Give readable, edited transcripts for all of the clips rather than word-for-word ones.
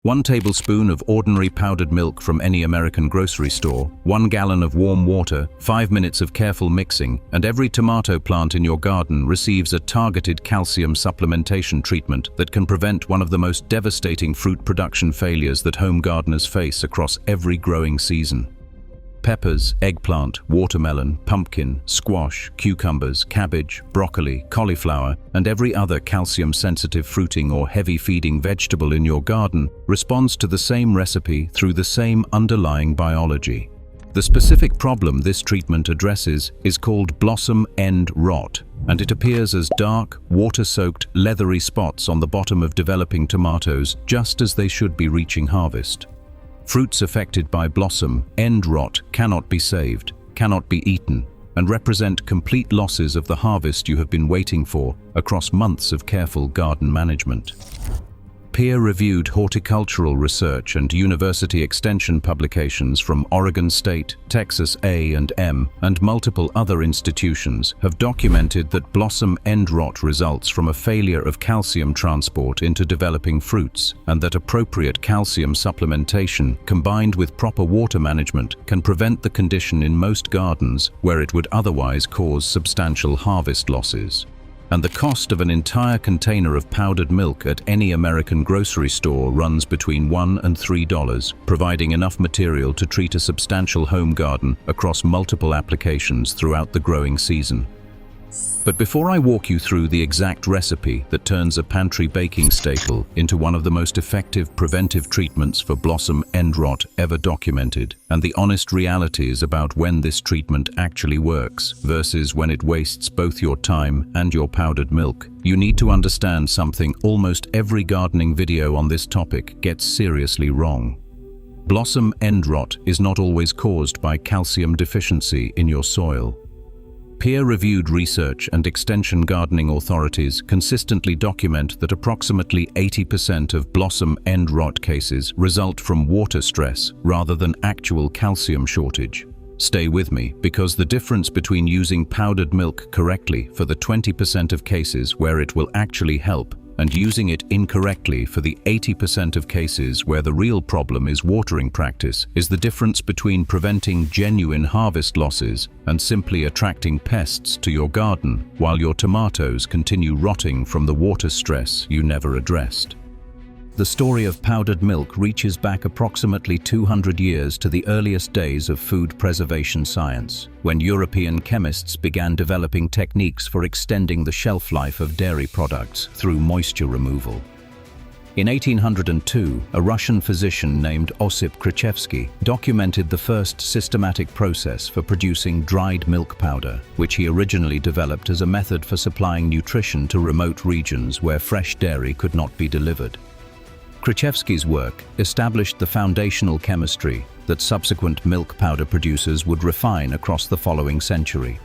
1 tablespoon of ordinary powdered milk from any American grocery store, 1 gallon of warm water, 5 minutes of careful mixing, and every tomato plant in your garden receives a targeted calcium supplementation treatment that can prevent one of the most devastating fruit production failures that home gardeners face across every growing season. Peppers, eggplant, watermelon, pumpkin, squash, cucumbers, cabbage, broccoli, cauliflower, and every other calcium-sensitive fruiting or heavy-feeding vegetable in your garden responds to the same recipe through the same underlying biology. The specific problem this treatment addresses is called blossom end rot, and it appears as dark, water-soaked, leathery spots on the bottom of developing tomatoes just as they should be reaching harvest. Fruits affected by blossom end rot cannot be saved, cannot be eaten, and represent complete losses of the harvest you have been waiting for across months of careful garden management. Peer-reviewed horticultural research and university extension publications from Oregon State, Texas A&M, and multiple other institutions have documented that blossom end rot results from a failure of calcium transport into developing fruits, and that appropriate calcium supplementation combined with proper water management can prevent the condition in most gardens where it would otherwise cause substantial harvest losses. And the cost of an entire container of powdered milk at any American grocery store runs between $1 and $3, providing enough material to treat a substantial home garden across multiple applications throughout the growing season. But before I walk you through the exact recipe that turns a pantry baking staple into one of the most effective preventive treatments for blossom end rot ever documented, and the honest realities about when this treatment actually works versus when it wastes both your time and your powdered milk, you need to understand something almost every gardening video on this topic gets seriously wrong. Blossom end rot is not always caused by calcium deficiency in your soil. Peer-reviewed research and extension gardening authorities consistently document that approximately 80% of blossom end rot cases result from water stress rather than actual calcium shortage. Stay with me, because the difference between using powdered milk correctly for the 20% of cases where it will actually help and using it incorrectly for the 80% of cases where the real problem is watering practice is the difference between preventing genuine harvest losses and simply attracting pests to your garden while your tomatoes continue rotting from the water stress you never addressed. The story of powdered milk reaches back approximately 200 years to the earliest days of food preservation science, when European chemists began developing techniques for extending the shelf life of dairy products through moisture removal. In 1802, a Russian physician named Osip Krichevsky documented the first systematic process for producing dried milk powder, which he originally developed as a method for supplying nutrition to remote regions where fresh dairy could not be delivered. Krichevsky's work established the foundational chemistry that subsequent milk powder producers would refine across the following century.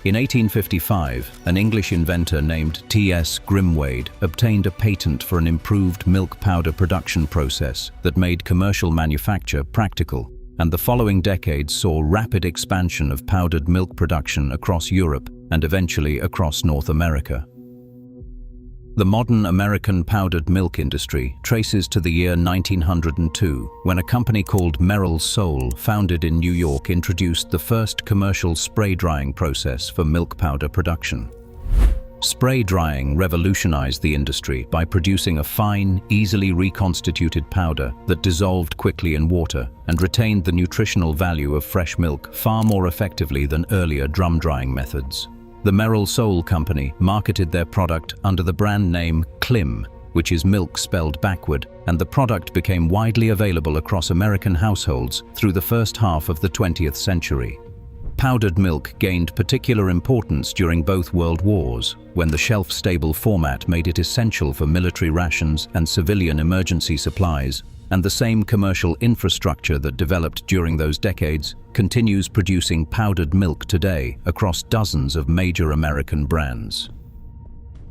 In 1855, an English inventor named T.S. Grimwade obtained a patent for an improved milk powder production process that made commercial manufacture practical, and the following decades saw rapid expansion of powdered milk production across Europe and eventually across North America. The modern American powdered milk industry traces to the year 1902, when a company called Merrell-Soule, founded in New York, introduced the first commercial spray drying process for milk powder production. Spray drying revolutionized the industry by producing a fine, easily reconstituted powder that dissolved quickly in water and retained the nutritional value of fresh milk far more effectively than earlier drum drying methods. The Merrell-Soule Company marketed their product under the brand name Klim, which is milk spelled backward, and the product became widely available across American households through the first half of the 20th century. Powdered milk gained particular importance during both World Wars, when the shelf-stable format made it essential for military rations and civilian emergency supplies, and the same commercial infrastructure that developed during those decades continues producing powdered milk today across dozens of major American brands.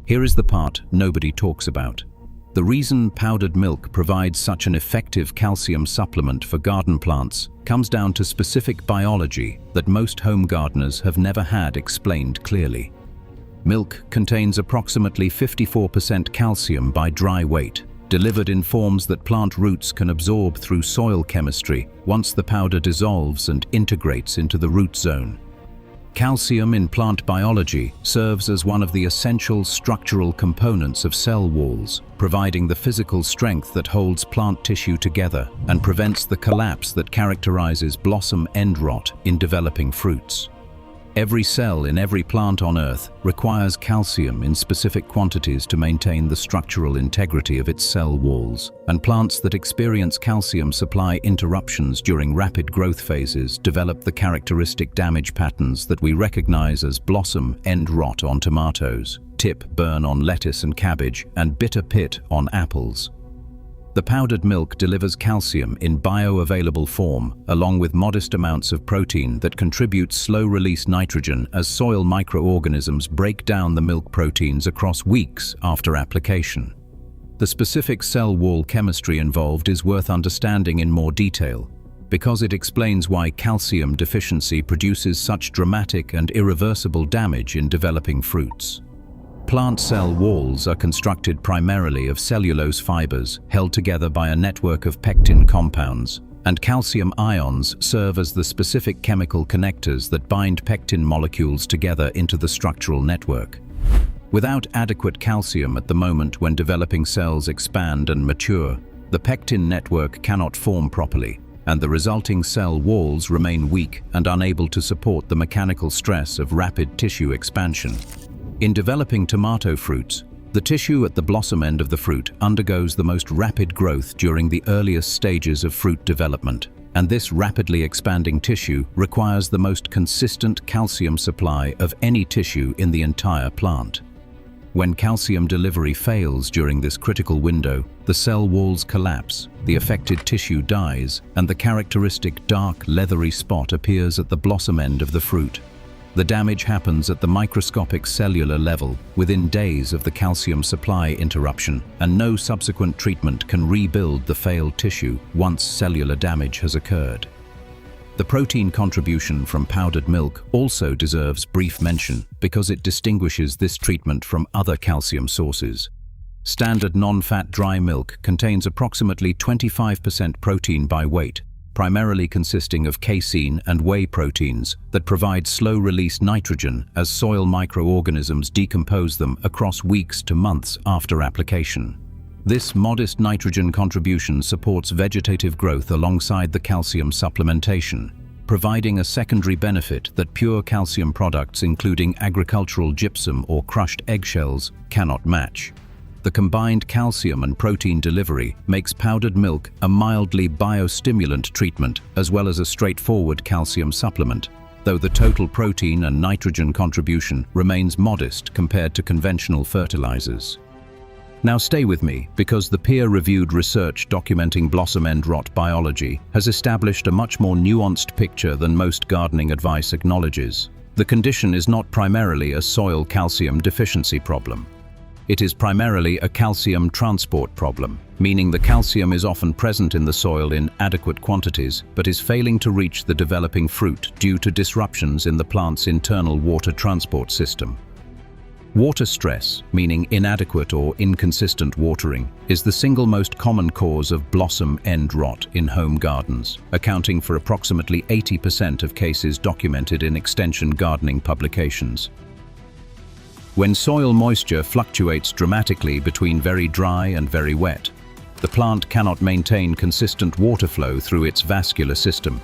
Here is the part nobody talks about. The reason powdered milk provides such an effective calcium supplement for garden plants comes down to specific biology that most home gardeners have never had explained clearly. Milk contains approximately 54% calcium by dry weight, delivered in forms that plant roots can absorb through soil chemistry once the powder dissolves and integrates into the root zone. Calcium in plant biology serves as one of the essential structural components of cell walls, providing the physical strength that holds plant tissue together and prevents the collapse that characterizes blossom end rot in developing fruits. Every cell in every plant on Earth requires calcium in specific quantities to maintain the structural integrity of its cell walls, and plants that experience calcium supply interruptions during rapid growth phases develop the characteristic damage patterns that we recognize as blossom end rot on tomatoes, tip burn on lettuce and cabbage, and bitter pit on apples. The powdered milk delivers calcium in bioavailable form, along with modest amounts of protein that contribute slow-release nitrogen as soil microorganisms break down the milk proteins across weeks after application. The specific cell wall chemistry involved is worth understanding in more detail, because it explains why calcium deficiency produces such dramatic and irreversible damage in developing fruits. Plant cell walls are constructed primarily of cellulose fibers held together by a network of pectin compounds, and calcium ions serve as the specific chemical connectors that bind pectin molecules together into the structural network. Without adequate calcium at the moment when developing cells expand and mature, the pectin network cannot form properly, and the resulting cell walls remain weak and unable to support the mechanical stress of rapid tissue expansion. In developing tomato fruits, the tissue at the blossom end of the fruit undergoes the most rapid growth during the earliest stages of fruit development, and this rapidly expanding tissue requires the most consistent calcium supply of any tissue in the entire plant. When calcium delivery fails during this critical window, the cell walls collapse, the affected tissue dies, and the characteristic dark, leathery spot appears at the blossom end of the fruit. The damage happens at the microscopic cellular level within days of the calcium supply interruption, and no subsequent treatment can rebuild the failed tissue once cellular damage has occurred. The protein contribution from powdered milk also deserves brief mention because it distinguishes this treatment from other calcium sources. Standard non-fat dry milk contains approximately 25% protein by weight, primarily consisting of casein and whey proteins that provide slow-release nitrogen as soil microorganisms decompose them across weeks to months after application. This modest nitrogen contribution supports vegetative growth alongside the calcium supplementation, providing a secondary benefit that pure calcium products including agricultural gypsum or crushed eggshells cannot match. The combined calcium and protein delivery makes powdered milk a mildly biostimulant treatment as well as a straightforward calcium supplement, though the total protein and nitrogen contribution remains modest compared to conventional fertilizers. Now stay with me, because the peer-reviewed research documenting blossom end rot biology has established a much more nuanced picture than most gardening advice acknowledges. The condition is not primarily a soil calcium deficiency problem. It is primarily a calcium transport problem, meaning the calcium is often present in the soil in adequate quantities but is failing to reach the developing fruit due to disruptions in the plant's internal water transport system. Water stress, meaning inadequate or inconsistent watering, is the single most common cause of blossom end rot in home gardens, accounting for approximately 80% of cases documented in extension gardening publications. When soil moisture fluctuates dramatically between very dry and very wet, the plant cannot maintain consistent water flow through its vascular system,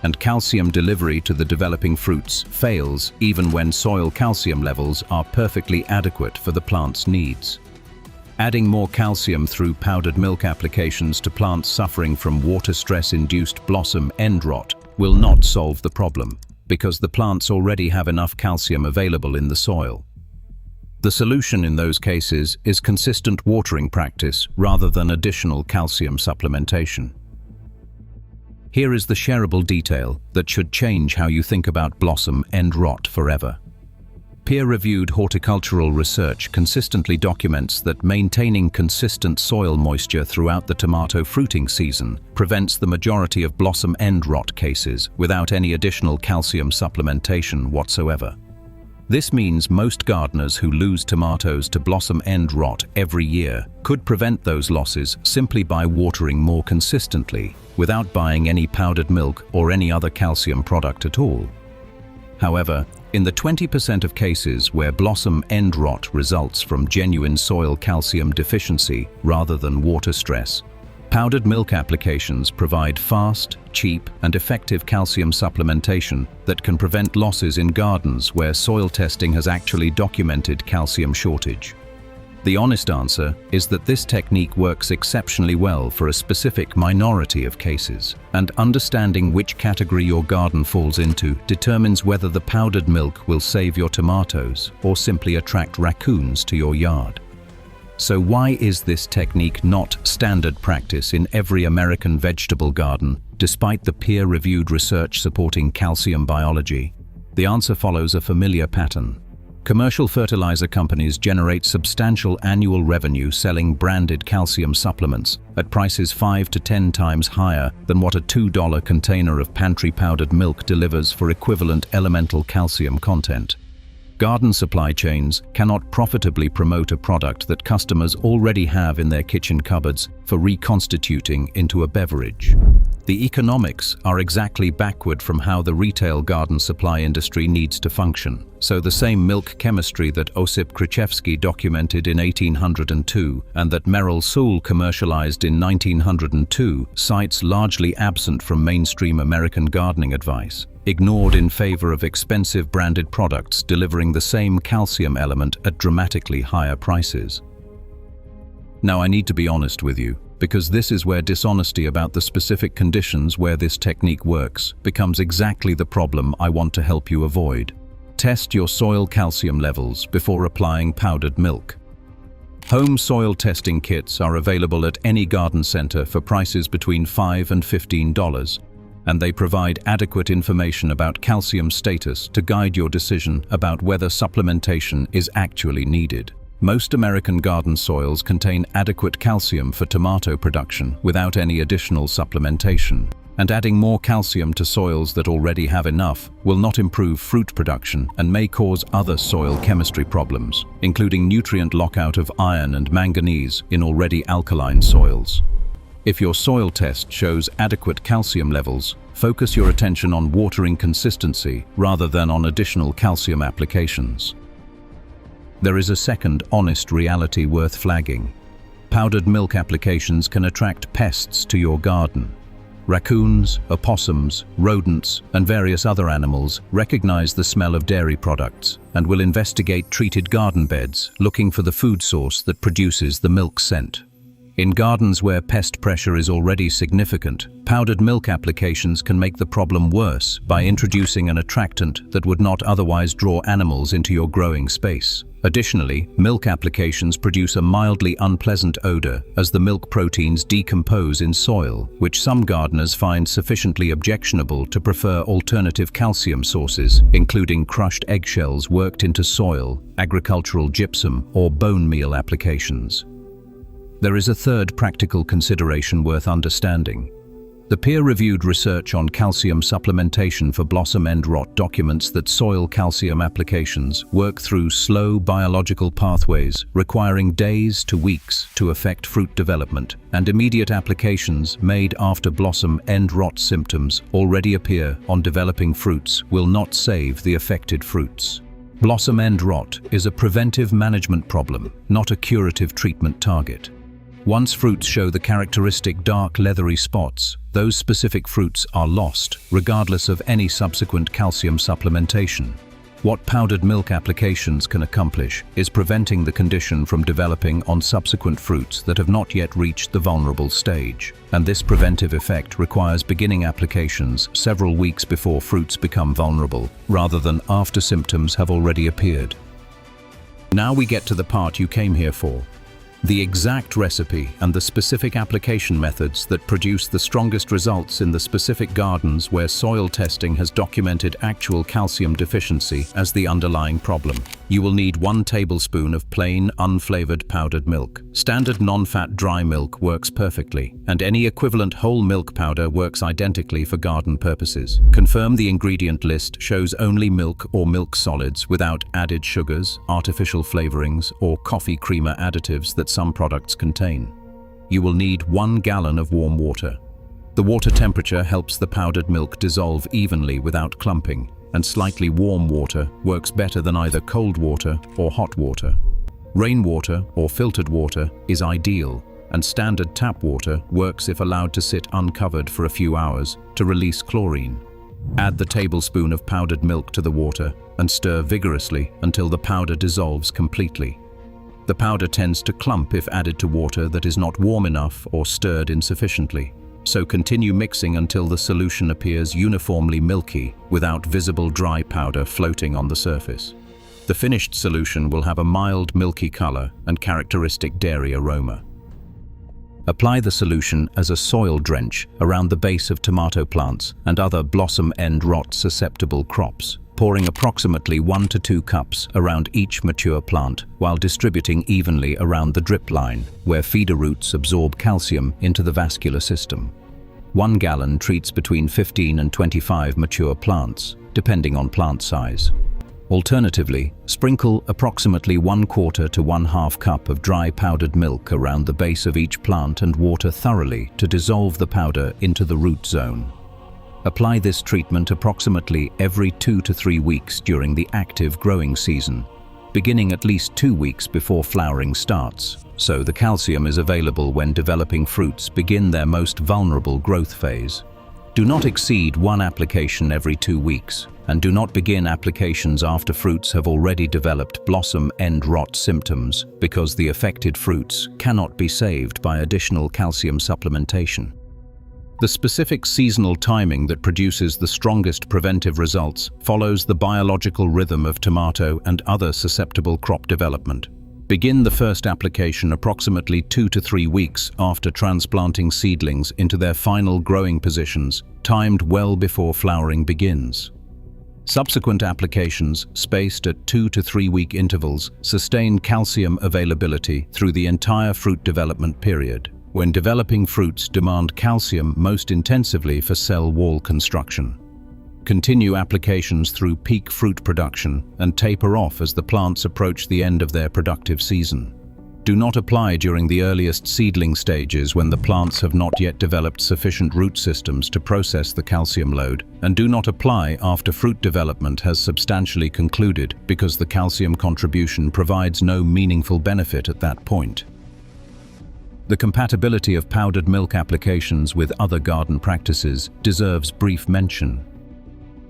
and calcium delivery to the developing fruits fails even when soil calcium levels are perfectly adequate for the plant's needs. Adding more calcium through powdered milk applications to plants suffering from water stress-induced blossom end rot will not solve the problem, because the plants already have enough calcium available in the soil. The solution in those cases is consistent watering practice rather than additional calcium supplementation. Here is the shareable detail that should change how you think about blossom end rot forever. Peer-reviewed horticultural research consistently documents that maintaining consistent soil moisture throughout the tomato fruiting season prevents the majority of blossom end rot cases without any additional calcium supplementation whatsoever. This means most gardeners who lose tomatoes to blossom end rot every year could prevent those losses simply by watering more consistently, without buying any powdered milk or any other calcium product at all. However, in the 20% of cases where blossom end rot results from genuine soil calcium deficiency rather than water stress, powdered milk applications provide fast, cheap, and effective calcium supplementation that can prevent losses in gardens where soil testing has actually documented calcium shortage. The honest answer is that this technique works exceptionally well for a specific minority of cases, and understanding which category your garden falls into determines whether the powdered milk will save your tomatoes or simply attract raccoons to your yard. So why is this technique not standard practice in every American vegetable garden, despite the peer-reviewed research supporting calcium biology? The answer follows a familiar pattern. Commercial fertilizer companies generate substantial annual revenue selling branded calcium supplements at prices 5 to 10 times higher than what a $2 container of Pantry powdered milk delivers for equivalent elemental calcium content. Garden supply chains cannot profitably promote a product that customers already have in their kitchen cupboards for reconstituting into a beverage. The economics are exactly backward from how the retail garden supply industry needs to function. So the same milk chemistry that Osip Krichevsky documented in 1802 and that Merrell-Soule commercialized in 1902 cites largely absent from mainstream American gardening advice, ignored in favor of expensive branded products delivering the same calcium element at dramatically higher prices. Now I need to be honest with you, because this is where dishonesty about the specific conditions where this technique works becomes exactly the problem I want to help you avoid. Test your soil calcium levels before applying powdered milk. Home soil testing kits are available at any garden center for prices between $5 and $15, and they provide adequate information about calcium status to guide your decision about whether supplementation is actually needed. Most American garden soils contain adequate calcium for tomato production without any additional supplementation, and adding more calcium to soils that already have enough will not improve fruit production and may cause other soil chemistry problems, including nutrient lockout of iron and manganese in already alkaline soils. If your soil test shows adequate calcium levels, focus your attention on watering consistency rather than on additional calcium applications. There is a second honest reality worth flagging. Powdered milk applications can attract pests to your garden. Raccoons, opossums, rodents, and various other animals recognize the smell of dairy products and will investigate treated garden beds, looking for the food source that produces the milk scent. In gardens where pest pressure is already significant, powdered milk applications can make the problem worse by introducing an attractant that would not otherwise draw animals into your growing space. Additionally, milk applications produce a mildly unpleasant odor as the milk proteins decompose in soil, which some gardeners find sufficiently objectionable to prefer alternative calcium sources, including crushed eggshells worked into soil, agricultural gypsum, or bone meal applications. There is a third practical consideration worth understanding. The peer-reviewed research on calcium supplementation for blossom end rot documents that soil calcium applications work through slow biological pathways requiring days to weeks to affect fruit development, and immediate applications made after blossom end rot symptoms already appear on developing fruits will not save the affected fruits. Blossom end rot is a preventive management problem, not a curative treatment target. Once fruits show the characteristic dark leathery spots, those specific fruits are lost, regardless of any subsequent calcium supplementation. What powdered milk applications can accomplish is preventing the condition from developing on subsequent fruits that have not yet reached the vulnerable stage. And this preventive effect requires beginning applications several weeks before fruits become vulnerable, rather than after symptoms have already appeared. Now we get to the part you came here for. The exact recipe and the specific application methods that produce the strongest results in the specific gardens where soil testing has documented actual calcium deficiency as the underlying problem. You will need 1 tablespoon of plain, unflavored powdered milk, Standard non-fat dry milk works perfectly, and any equivalent whole milk powder works identically for garden purposes. Confirm the ingredient list shows only milk or milk solids without added sugars, artificial flavorings, or coffee creamer additives that some products contain. You will need 1 gallon of warm water. The water temperature helps the powdered milk dissolve evenly without clumping, and slightly warm water works better than either cold water or hot water. Rainwater or filtered water is ideal, and standard tap water works if allowed to sit uncovered for a few hours to release chlorine. Add the tablespoon of powdered milk to the water and stir vigorously until the powder dissolves completely. The powder tends to clump if added to water that is not warm enough or stirred insufficiently, so continue mixing until the solution appears uniformly milky without visible dry powder floating on the surface. The finished solution will have a mild milky color and characteristic dairy aroma. Apply the solution as a soil drench around the base of tomato plants and other blossom end rot susceptible crops, pouring approximately 1 to 2 cups around each mature plant while distributing evenly around the drip line, where feeder roots absorb calcium into the vascular system. 1 gallon treats between 15 and 25 mature plants, depending on plant size. Alternatively, sprinkle approximately 1/4 to 1/2 cup of dry powdered milk around the base of each plant and water thoroughly to dissolve the powder into the root zone. Apply this treatment approximately every 2 to 3 weeks during the active growing season, beginning at least 2 weeks before flowering starts, so the calcium is available when developing fruits begin their most vulnerable growth phase. Do not exceed 1 application every 2 weeks, and do not begin applications after fruits have already developed blossom end rot symptoms, because the affected fruits cannot be saved by additional calcium supplementation. The specific seasonal timing that produces the strongest preventive results follows the biological rhythm of tomato and other susceptible crop development. Begin the first application approximately 2 to 3 weeks after transplanting seedlings into their final growing positions, timed well before flowering begins. Subsequent applications, spaced at 2 to 3 week intervals, sustain calcium availability through the entire fruit development period, when developing fruits demand calcium most intensively for cell wall construction. Continue applications through peak fruit production and taper off as the plants approach the end of their productive season. Do not apply during the earliest seedling stages when the plants have not yet developed sufficient root systems to process the calcium load, and do not apply after fruit development has substantially concluded because the calcium contribution provides no meaningful benefit at that point. The compatibility of powdered milk applications with other garden practices deserves brief mention.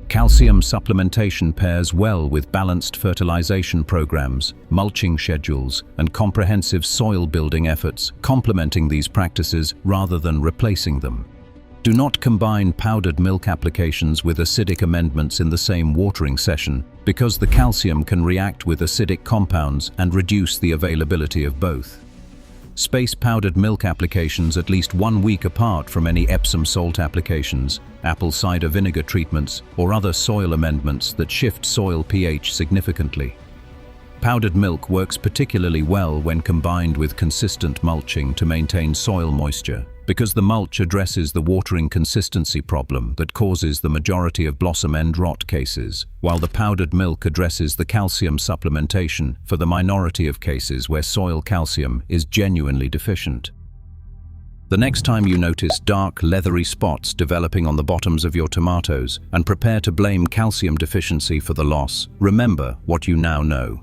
Calcium supplementation pairs well with balanced fertilization programs, mulching schedules, and comprehensive soil building efforts, complementing these practices rather than replacing them. Do not combine powdered milk applications with acidic amendments in the same watering session, because the calcium can react with acidic compounds and reduce the availability of both. Space powdered milk applications at least 1 week apart from any Epsom salt applications, apple cider vinegar treatments, or other soil amendments that shift soil pH significantly. Powdered milk works particularly well when combined with consistent mulching to maintain soil moisture, because the mulch addresses the watering consistency problem that causes the majority of blossom end rot cases, while the powdered milk addresses the calcium supplementation for the minority of cases where soil calcium is genuinely deficient. The next time you notice dark, leathery spots developing on the bottoms of your tomatoes and prepare to blame calcium deficiency for the loss, remember what you now know.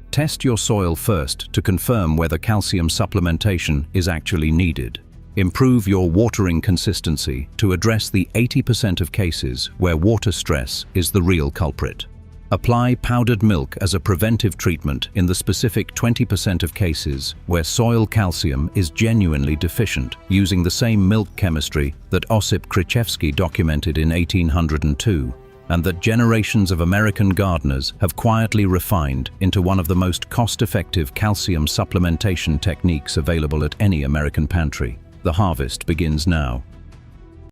Test your soil first to confirm whether calcium supplementation is actually needed. Improve your watering consistency to address the 80% of cases where water stress is the real culprit. Apply powdered milk as a preventive treatment in the specific 20% of cases where soil calcium is genuinely deficient, using the same milk chemistry that Osip Krichevsky documented in 1802, and that generations of American gardeners have quietly refined into one of the most cost-effective calcium supplementation techniques available at any American pantry. The harvest begins now.